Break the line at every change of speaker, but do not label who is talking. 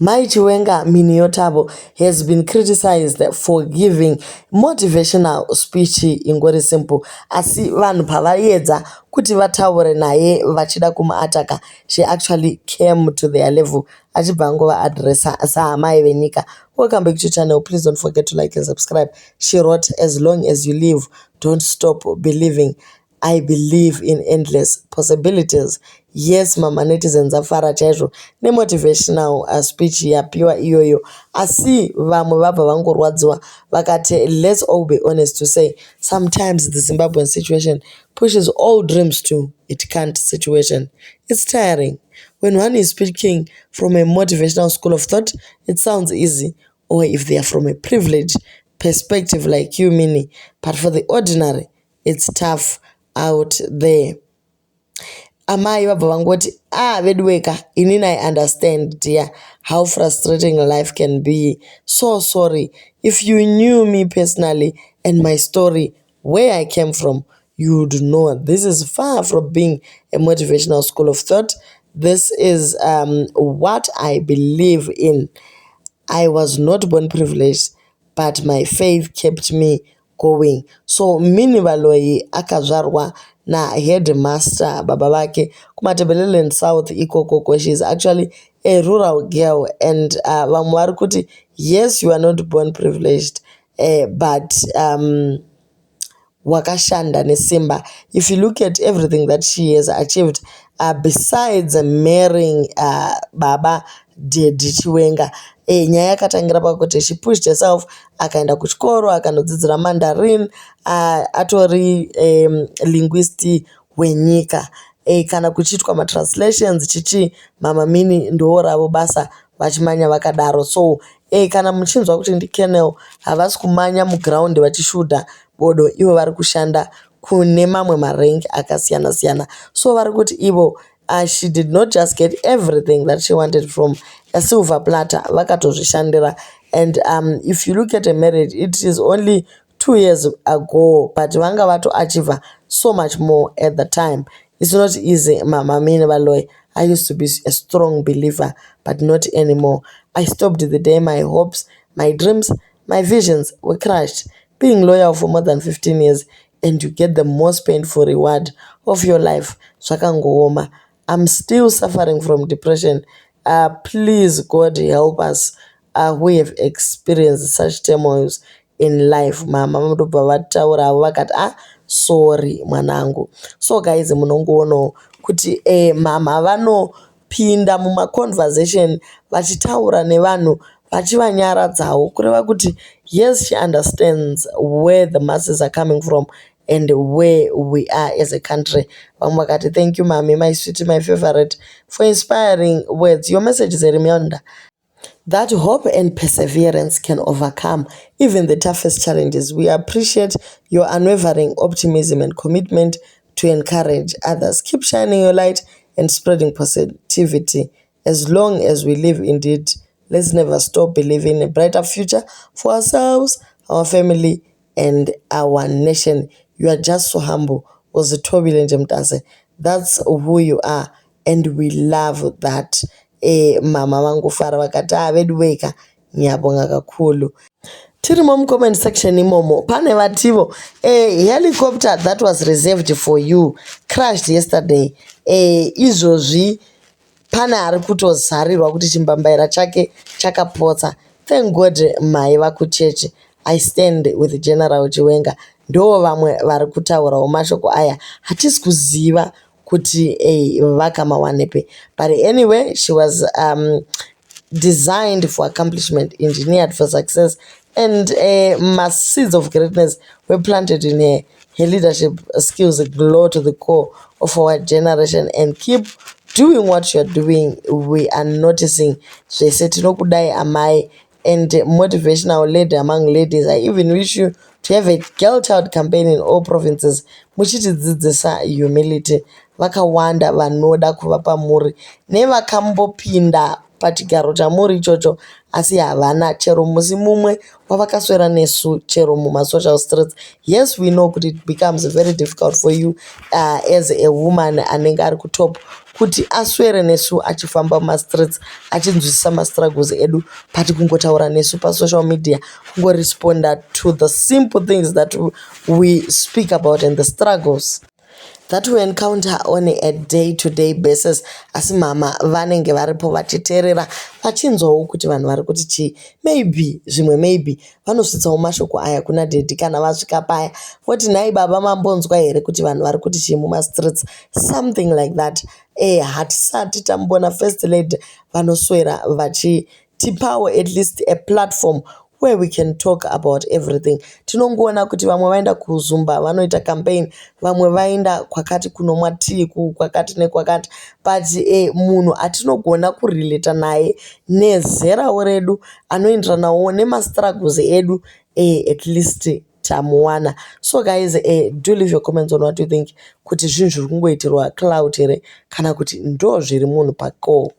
Mai Chiwenga Miniyotabo has been criticized for giving motivational speech ingori simple. Asi vanhu pavaedza kuti vataure naye vachida kumuataka, she actually came to their level. Achibva angova addressa saamai venyika. Welcome back to the channel. Please don't forget to like and subscribe. She wrote, as long as you live, don't stop believing. I believe in endless possibilities. Yes, mama netizens afara chaizvo nemotivational speech yapiwa iyoyo. Asi vamwe vabva vangorwadziwa vakati, let's all be honest to say sometimes the Zimbabwean situation pushes all dreams to it can't situation. It's tiring. When one is speaking from a motivational school of thought, it sounds easy, or if they are from a privileged perspective like you, Minnie. But for the ordinary, it's tough out there. Amai vabva vangoti, Vedweka, inini I understand, dear, how frustrating life can be. So sorry. If you knew me personally and my story, where I came from, you would know this is far from being a motivational school of thought. This is what I believe in. I was not born privileged, but my faith kept me going. So Minnie Baloyi akazvarwa na headmaster baba vake kuMatebeleland South ikoko. She is actually a rural girl, and vamwe vari kuti yes, you are not born privileged, but wakashanda nesimba. If you look at everything that she has achieved, besides marrying baba Dedi Chiwenga, nyaya yakatangira pakuti she pushed herself, akaenda kuchikoro akandodzidzira Mandarin, atori linguist wenyika. Kana kuchitwa matranslations chichi mama Minnie ndo ravo basa vachimanya vakadaro. So kana muchinzwa kuti ndiKenel havasi kumanya muground vachishudha bodo, ivo vari kushanda kune mamwe marank akasiyana siyana. So vari kuti ivo she did not just get everything that she wanted from a silver platter, vakatozvishandira. And if you look at a marriage, it is only 2 years ago, but vanga vato achieve so much more at the time. It's not easy, mama Minnie Baloyi. I used to be a strong believer, but not anymore. I stopped the day my hopes, my dreams, my visions were crushed. Being loyal for more than 15 years, and you get the most painful reward of your life. Zvakangooma. I'm still suffering from depression. Please, God, help us who have experienced such turmoils in life. Mama ndobva vataura vakati sorry mwanangu. So guys, munongoonawo kuti mama vanopinda mumaconversation vachitaura nevanhu vachivanyaradzawo kureva kuti yes, she understands where the masses are coming from and where we are as a country. Vamwe vakati, thank you mami, my sweetie, my favorite, for inspiring words. Your message is a reminder that hope and perseverance can overcome even the toughest challenges. We appreciate your unwavering optimism and commitment to encourage others. Keep shining your light and spreading positivity. As long as we live, indeed, let's never stop believing in a brighter future for ourselves, our family, and our nation. You are just so humble. Uzitobi Mtase. That's who you are, and we love that. Mama vangu fara vakati Vedweka nyabonga kakulu. Tirimo mcomment section imomo pane vativo helicopter that was reserved for you crashed yesterday. Izvozvi pane ari kutozarirwa kuti chimbambaira chake chakapotsa. Thank God mai vakuchechi. I stand with General Chiwenga. Ndo vamwe vari kutaurawo mashoko aya hatisi kuziva kuti vakama wanepe. But anyway, she was designed for accomplishment, engineered for success, and seeds of greatness were planted in her. Her leadership skills glow to the core of our generation, and keep doing what you're doing. We are noticing. She said, Tinokudai amai, and motivational lady among ladies. I even wish you to have a girl child campaign in all provinces. Muchitidzidzisa humility. Vakawanda vanoda kuvapa muri nevakambopinda pachigaro chamuri ichocho, asi havana chero musi mumwe wavakaswera nesu chero mumasocial streets. Yes, we know kuti it becomes very difficult for you as a woman anenge ari kutop kuti aswere nesu achifamba mumastreets achinzwisisa mastruggles edu, but kungotaura nesu pasocial media, kungoresponda to the simple things that we speak about and the struggles that we encounter on a day-to-day basis. Asi mama vanenge varipo vachiteerera vachinzwawo kuti vanhu vari kuti chii. Maybe zvimwe maybe vanosvitsawo mashoko aya kuna dhedhi kana vasvika paya voti nhai baba mambonzwa here kuti vanhu vari kuti chii mumastreets, something like that. Hatisati tambona first lady vanoswera vachitipawo at least a platform where we can talk about everything. Tinongoona kuti vamwe vaenda kuzumba vanoita campaign, vamwe vaenda kwakati kunomwa tii kwakati nekwakati, but munhu atinogona kurelata naye nezerawo redu anoenderanawo nemastruggles edu at least tamuwana. So guys, do leave your comments on what you think, kuti zvinhu zviri kungoitirwa cloud here kana kuti ndo zviri munhu pako.